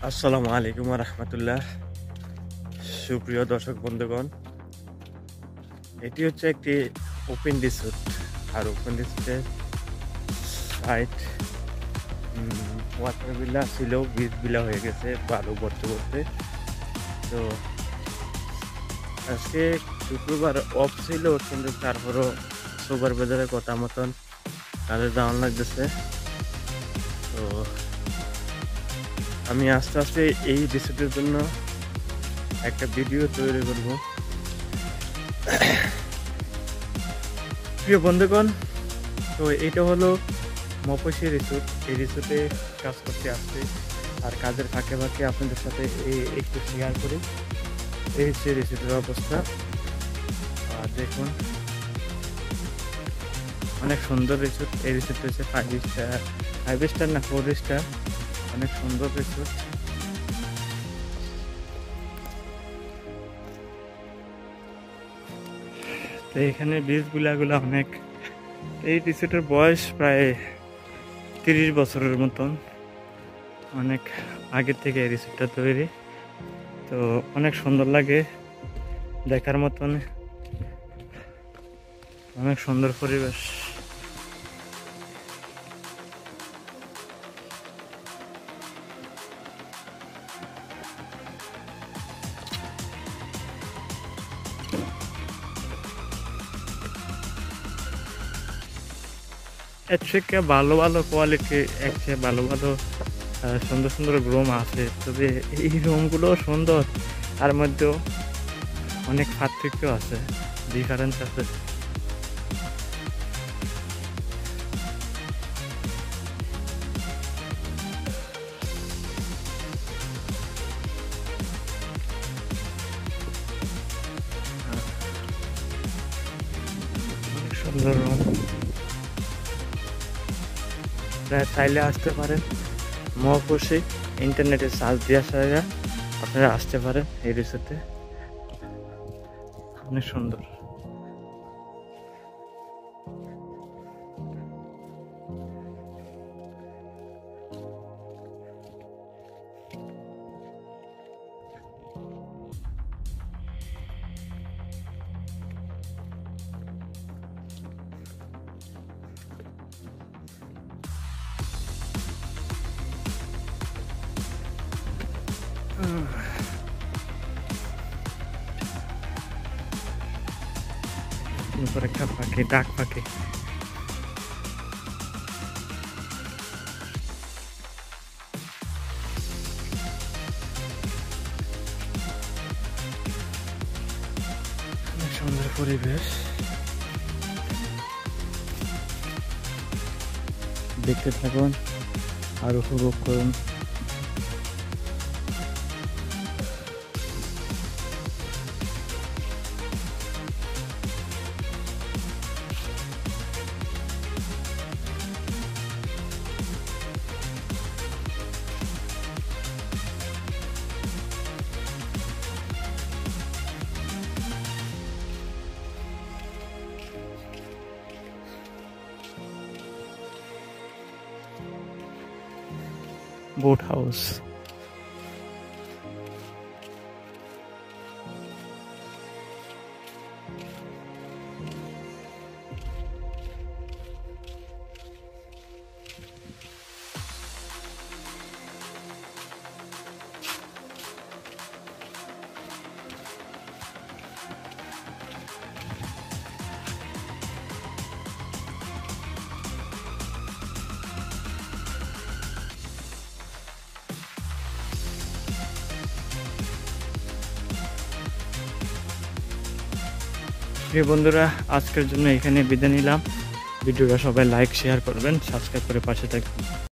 আসসালামু আলাইকুম ওয়া রাহমাতুল্লাহ। সুপ্রিয় দর্শক বন্ধুগণ, এটি হচ্ছে একটি ওপেন রিসোর্ট। আর ওপেন রিসোর্টের সাইড ওয়াটার ভিলা ছিল, বিচ ভিলা হয়ে গেছে বালু ভরতে ভরতে। তো আজকে শুক্রবার অফ ছিল, কিন্তু তারপরও সুপারভাইজারের কথা মতন কাজে যাওয়ান লাগতেছে। তো আমি আস্তে আস্তে এই রিসোর্টের জন্য একটা ভিডিও তৈরি করব। প্রিয় বন্ধুগণ, তো এটা হলো মফসি রিসোর্ট। এই রিসোর্টে কাজ করতে আসছে, আর কাজের ফাঁকে ফাঁকে আপনাদের সাথে একটু শেয়ার করি। এই হচ্ছে রিসোর্টের অবস্থা। আর দেখুন, অনেক সুন্দর রিসোর্ট। এই রিসোর্ট হচ্ছে 5 স্টার না 4 স্টার, অনেক সুন্দর রিসোর্ট। তো এখানে বীজগুলা অনেক, এই রিসোর্টের বয়স প্রায় 30 বছরের মতন, অনেক আগের থেকে এই রিসোর্টটা তৈরি। তো অনেক সুন্দর লাগে দেখার মতন, অনেক সুন্দর পরিবেশ। এর থেকে ভালো ভালো কোয়ালিটি, একচেয়ে ভালো ভালো সুন্দর সুন্দর রুম আছে। তবে এই রুমগুলো সুন্দর, তার মধ্যেও অনেক পার্থক্য আছে, ডিফারেন্স আছে। অনেক সুন্দর রুম, চাইলে আসতে পারেন। মফসি ইন্টারনেটে সার্চ দিয়ে আসা আপনারা আসতে পারেন এই রিসোর্টে, অনেক সুন্দর। একটা পাখি, ডাক পাখি। অনেক সুন্দর পরিবেশ, দেখতে থাকুন আর উপভোগ করুন। Boat house. প্রিয় বন্ধুরা, আজকের জন্য এখানে বিদায় নিলাম। ভিডিওটা সবাই লাইক শেয়ার করবেন, সাবস্ক্রাইব করে পাশে থাকবেন।